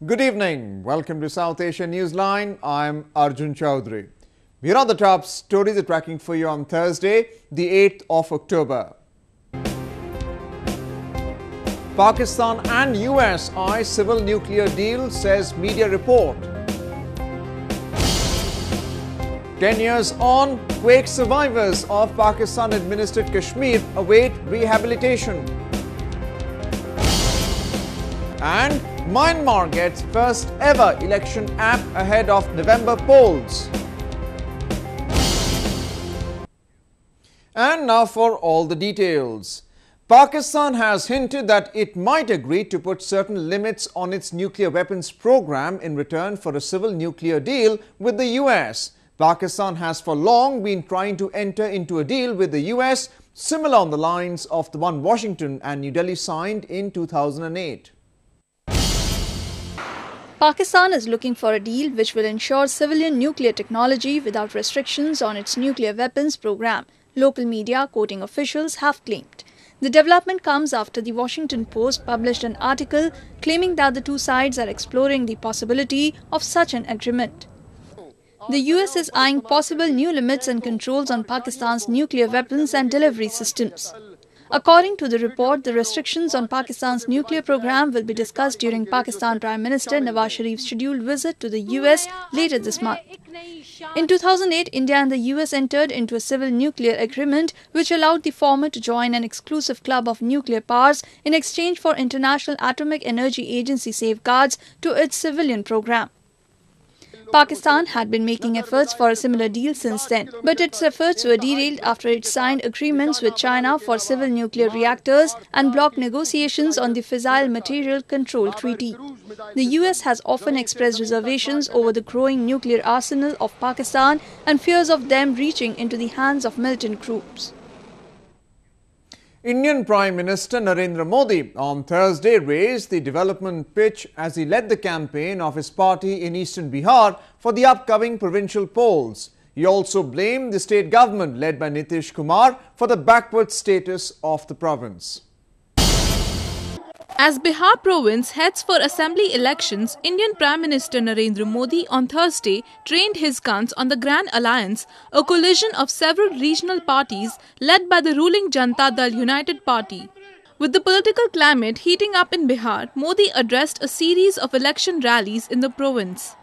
Good evening. Welcome to South Asia Newsline. I'm Arjun Chowdhury. Here are the top stories we're tracking for you on Thursday, the 8th of October. Pakistan and US eye civil nuclear deal, says media report. 10 years on, quake survivors of Pakistan-administered Kashmir await rehabilitation. And Myanmar gets first ever election app ahead of November polls. And now for all the details. Pakistan has hinted that it might agree to put certain limits on its nuclear weapons program in return for a civil nuclear deal with the US. Pakistan has for long been trying to enter into a deal with the US similar on the lines of the one Washington and New Delhi signed in 2008. Pakistan is looking for a deal which will ensure civilian nuclear technology without restrictions on its nuclear weapons program, local media quoting officials have claimed. The development comes after the Washington Post published an article claiming that the two sides are exploring the possibility of such an agreement. The US is eyeing possible new limits and controls on Pakistan's nuclear weapons and delivery systems. According to the report, the restrictions on Pakistan's nuclear program will be discussed during Pakistan Prime Minister Nawaz Sharif's scheduled visit to the US later this month. In 2008, India and the US entered into a civil nuclear agreement which allowed the former to join an exclusive club of nuclear powers in exchange for International Atomic Energy Agency safeguards to its civilian program. Pakistan had been making efforts for a similar deal since then, but its efforts were derailed after it signed agreements with China for civil nuclear reactors and blocked negotiations on the Fissile Material Control Treaty. The US has often expressed reservations over the growing nuclear arsenal of Pakistan and fears of them reaching into the hands of militant groups. Indian Prime Minister Narendra Modi on Thursday raised the development pitch as he led the campaign of his party in eastern Bihar for the upcoming provincial polls. He also blamed the state government led by Nitish Kumar for the backward status of the province. As Bihar province heads for assembly elections, Indian Prime Minister Narendra Modi on Thursday trained his guns on the Grand Alliance, a coalition of several regional parties led by the ruling Janata Dal United Party. With the political climate heating up in Bihar, Modi addressed a series of election rallies in the province.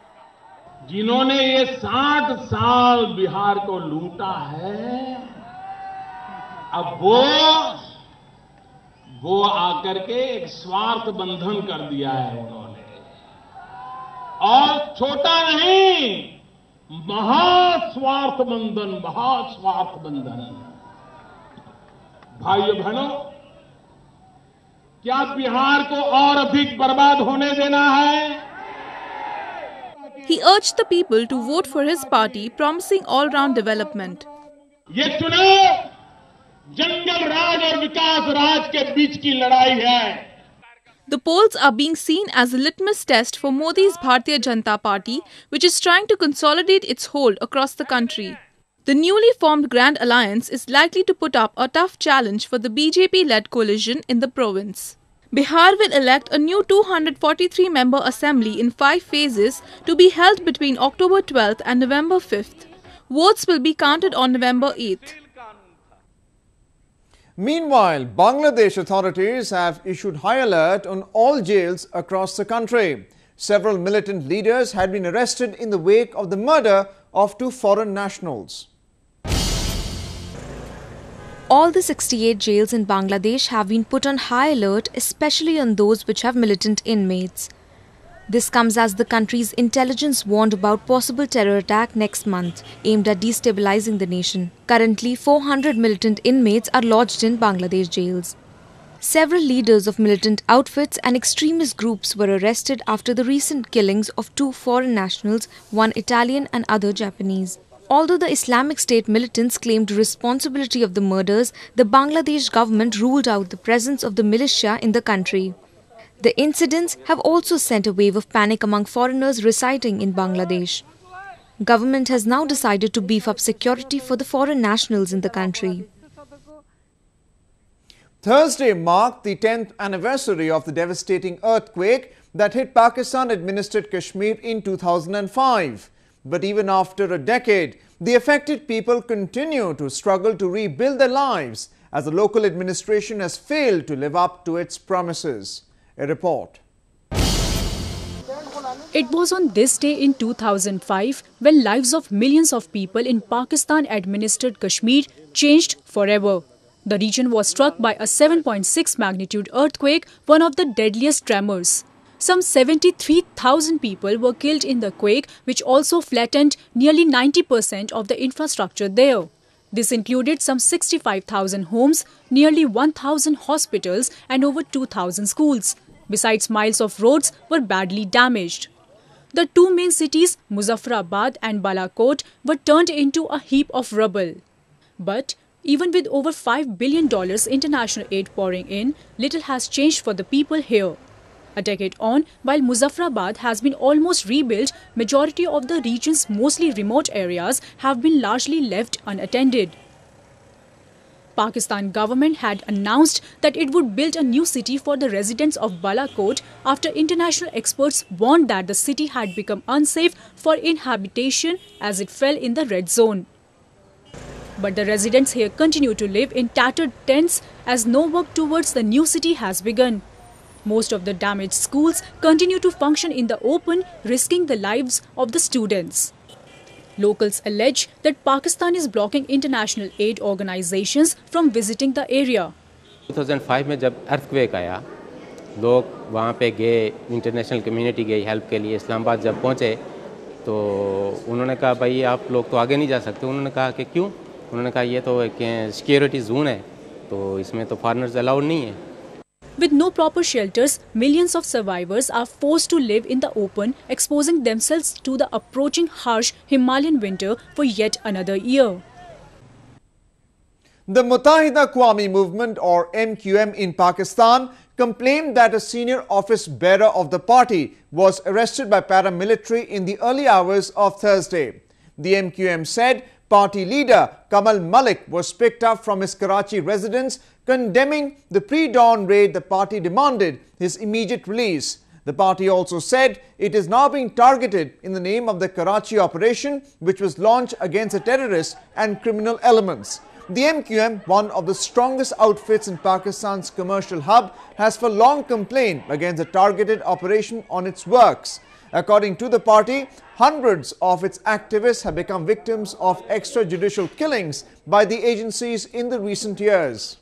जिन्होंने ये 60 साल बिहार को लूटा है, अब वो आकर के एक स्वार्थ बंधन कर दिया है उन्होंने, और छोटा नहीं, महास्वार्थ बंधन। भाइयों बहनों, क्या बिहार को और अधिक बर्बाद होने देना है? He urged the people to vote for his party, promising all-round development. ये चुनाव जंगल राज और विकास राज के बीच की लड़ाई है। The polls are being seen as a litmus test for Modi's Bharatiya Janata Party, which is trying to consolidate its hold across the country. The newly formed Grand Alliance is likely to put up a tough challenge for the BJP-led coalition in the province. Bihar will elect a new 243-member assembly in 5 phases to be held between October 12th and November 5th. Votes will be counted on November 8th. Meanwhile, Bangladesh authorities have issued high alert on all jails across the country. Several militant leaders had been arrested in the wake of the murder of 2 foreign nationals. All the 68 jails in Bangladesh have been put on high alert, especially on those which have militant inmates. This comes as the country's intelligence warned about possible terror attack next month, aimed at destabilizing the nation. Currently, 400 militant inmates are lodged in Bangladesh jails. Several leaders of militant outfits and extremist groups were arrested after the recent killings of 2 foreign nationals, one Italian and other Japanese. Although the Islamic State militants claimed responsibility of the murders, the Bangladesh government ruled out the presence of the militia in the country. The incidents have also sent a wave of panic among foreigners residing in Bangladesh. Government has now decided to beef up security for the foreign nationals in the country. Thursday marked the 10th anniversary of the devastating earthquake that hit Pakistan-administered Kashmir in 2005. But even after a decade, the affected people continue to struggle to rebuild their lives as the local administration has failed to live up to its promises. A report. It was on this day in 2005 when lives of millions of people in Pakistan-administered Kashmir changed forever. The region was struck by a 7.6 magnitude earthquake, one of the deadliest tremors. Some 73,000 people were killed in the quake, which also flattened nearly 90% of the infrastructure there. This included some 65,000 homes, nearly 1,000 hospitals and over 2,000 schools. Besides, miles of roads were badly damaged. The two main cities, Muzaffarabad and Balakot, were turned into a heap of rubble. But even with over $5 billion international aid pouring in, little has changed for the people here. A decade on, while Muzaffarabad has been almost rebuilt, majority of the region's mostly remote areas have been largely left unattended. Pakistan government had announced that it would build a new city for the residents of Balakot after international experts warned that the city had become unsafe for inhabitation as it fell in the red zone. But the residents here continue to live in tattered tents as no work towards the new city has begun. Most of the damaged schools continue to function in the open, risking the lives of the students. Locals allege that Pakistan is blocking international aid organizations from visiting the area. 2005 में जब earthquake आया, लोग वहाँ पे गए, international community गई help के लिए. इस्लामाबाद जब पहुँचे तो उन्होंने कहा भाई आप लोग तो आगे नहीं जा सकते. उन्होंने कहा कि क्यों? उन्होंने कहा ये तो एक सिक्योरिटी जोन है, तो इसमें तो फॉरेनर्स अलाउड नहीं है. With no proper shelters, millions of survivors are forced to live in the open, exposing themselves to the approaching harsh Himalayan winter for yet another year. The Muttahida Qawami Movement, or MQM in Pakistan, complained that a senior office bearer of the party was arrested by paramilitary in the early hours of Thursday. The MQM said party leader Kamal Malik was picked up from his Karachi residence, condemning the pre-dawn raid. The party demanded his immediate release. The party also said it is now being targeted in the name of the Karachi operation, which was launched against the terrorists and criminal elements. The MQM, one of the strongest outfits in Pakistan's commercial hub, has for long complained against the targeted operation on its works. According to the party, hundreds of its activists have become victims of extrajudicial killings by the agencies in the recent years.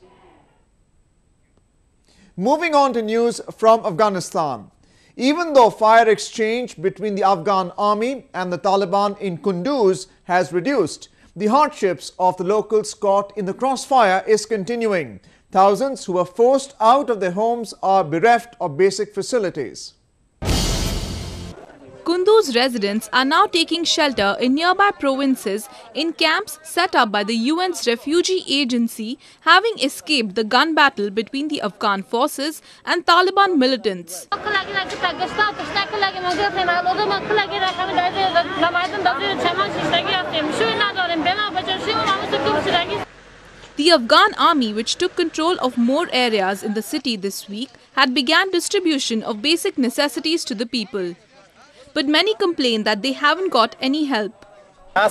Moving on to news from Afghanistan. Even though fire exchange between the Afghan army and the Taliban in Kunduz has reduced, the hardships of the locals caught in the crossfire is continuing. Thousands who were forced out of their homes are bereft of basic facilities. Kunduz residents are now taking shelter in nearby provinces in camps set up by the UN's refugee agency, having escaped the gun battle between the Afghan forces and Taliban militants. The Afghan army, which took control of more areas in the city this week, had begun distribution of basic necessities to the people. But many complain that they haven't got any help. The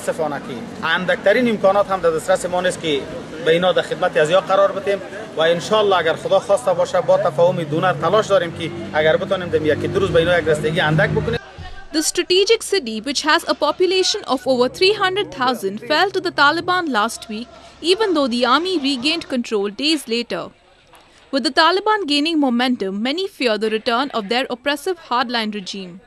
strategic city, which has a population of over 300,000, fell to the Taliban last week, even though the army regained control days later. With the Taliban gaining momentum, many fear the return of their oppressive hardline regime.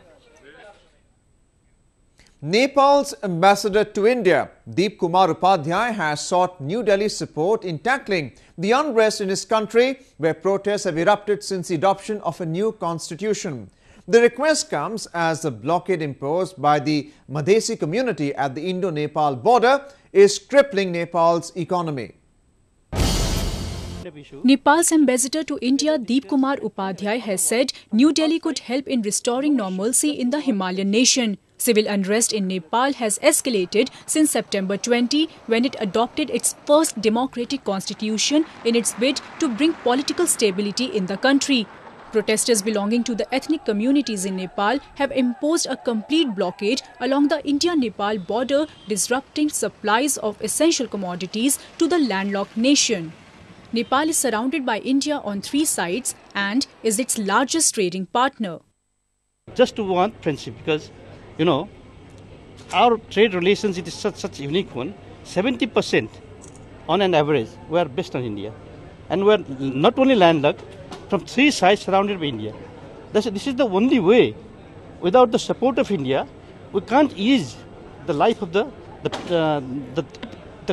Nepal's ambassador to India, Deep Kumar Upadhyay, has sought New Delhi's support in tackling the unrest in his country, where protests have erupted since the adoption of a new constitution. The request comes as the blockade imposed by the Madhesi community at the Indo-Nepal border is crippling Nepal's economy. Nepal's ambassador to India, Deep Kumar Upadhyay, has said New Delhi could help in restoring normalcy in the Himalayan nation. Civil unrest in Nepal has escalated since September 20, when it adopted its first democratic constitution in its bid to bring political stability in the country. Protesters belonging to the ethnic communities in Nepal have imposed a complete blockade along the India-Nepal border, disrupting supplies of essential commodities to the landlocked nation. Nepal is surrounded by India on 3 sides and is its largest trading partner. Just to want friendship, because, our trade relations, it is such a unique one. 70% on an average, we are based on India. And we are not only landlocked, from 3 sides surrounded by India. This is the only way. Without the support of India, we can't ease the life of the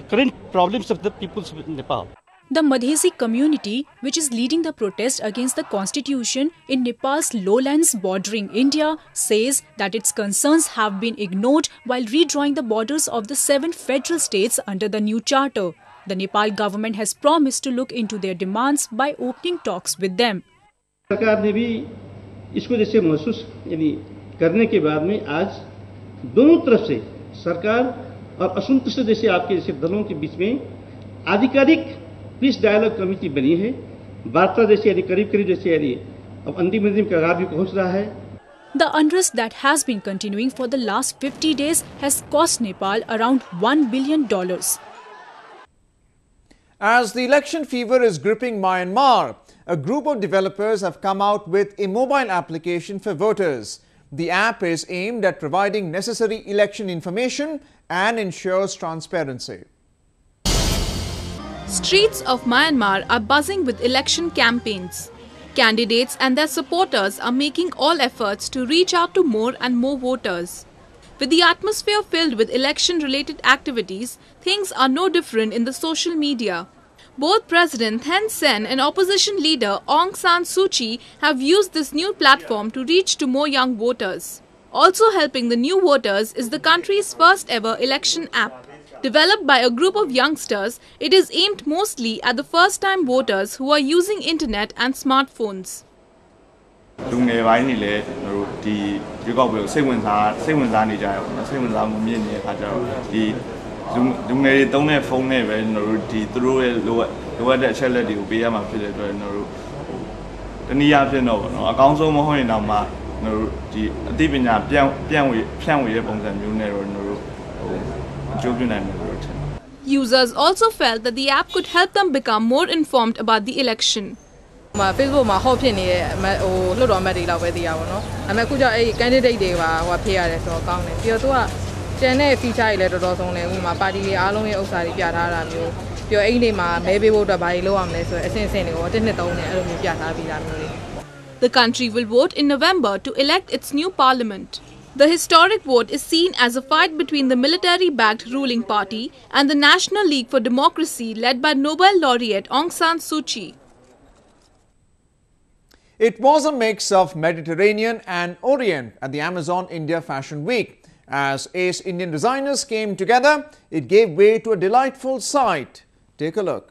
current problems of the peoples of Nepal. The Madhesi community, which is leading the protest against the constitution in Nepal's lowlands bordering India, says that its concerns have been ignored while redrawing the borders of the 7 federal states under the new charter. The Nepal government has promised to look into their demands by opening talks with them. सरकार ने भी इसको जैसे महसूस करने के बाद में आज दोनों तरफ से सरकार और असंतुष्ट जैसे आपके जैसे दलों के बीच में आधिकारिक पीस डायलॉग कमेटी बनी है। वार्ता जैसे करीब-करीब जैसे अब अंतिम कगार भी पहुंच रहा है। The unrest that has been continuing for the last 50 days has cost Nepal around $1 billion. As the election fever is gripping Myanmar, a group of developers have come out with a mobile application for voters. The app is aimed at providing necessary election information and ensures transparency. Streets of Myanmar are buzzing with election campaigns. Candidates and their supporters are making all efforts to reach out to more and more voters. With the atmosphere filled with election-related activities, things are no different in the social media. Both President Thein Sein and opposition leader Aung San Suu Kyi have used this new platform to reach to more young voters. Also helping the new voters is the country's first ever election app. Developed by a group of youngsters, it is aimed mostly at the first-time voters who are using internet and smartphones. Users also felt that the app could help them become more informed about the election. Facebook မှာ hot ဖြစ်နေတဲ့လွှတ်တော်အမတ်တွေလောက်ပဲသိရပါတော့။အခုကျအဲ့ candidate တွေပါဖြည့်ရတယ်ဆိုတော့ကောင်းတယ်။ပြီးတော့သူကကျန်တဲ့ feature တွေလည်းတော်တော်ဆုံးတယ်။ဥပမာပါတီတွေအားလုံးရဲ့ဥစ္စာတွေပြထားတာမျိုး။ပြီးတော့အဲ့ဒီမှာမဲပေးဖို့အတွက်ဘာတွေလုပ်ရမလဲဆိုတော့အဆင့်တွေကို1 2 3နဲ့အဲ့လိုမျိုးပြထားပြီးသားမျိုးလေး။ The country will vote in November to elect its new parliament. The historic vote is seen as a fight between the military-backed ruling party and the National League for Democracy led by Nobel laureate Aung San Suu Kyi. It was a mix of Mediterranean and Orient at the Amazon India Fashion Week. As ace Indian designers came together, it gave way to a delightful sight. Take a look.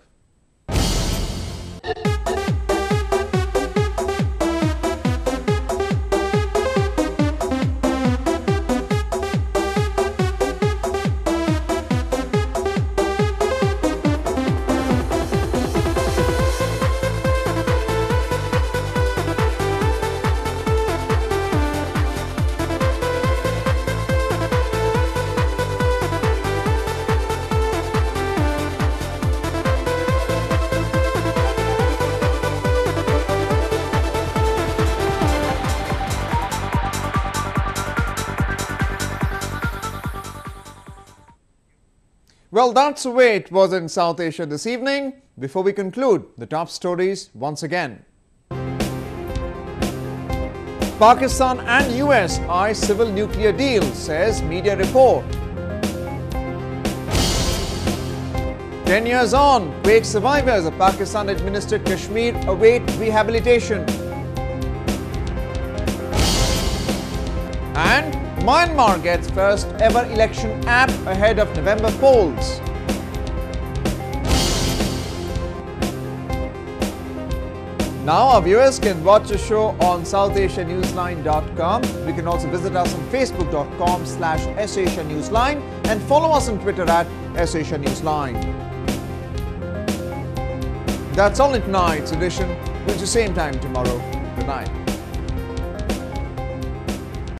Well, that's the way it was in South Asia this evening. Before we conclude, the top stories once again. Pakistan and US eye civil nuclear deal, says media report. 10 years on, quake survivors of Pakistan-administered Kashmir await rehabilitation. And Myanmar gets first ever election app ahead of November polls. Now our viewers can watch the show on SouthAsiaNewsline.com. You can also visit us on Facebook.com/SAsiaNewsline and follow us on Twitter @SAsiaNewsline. That's all in tonight's edition. We'll see you same time tomorrow. Good night.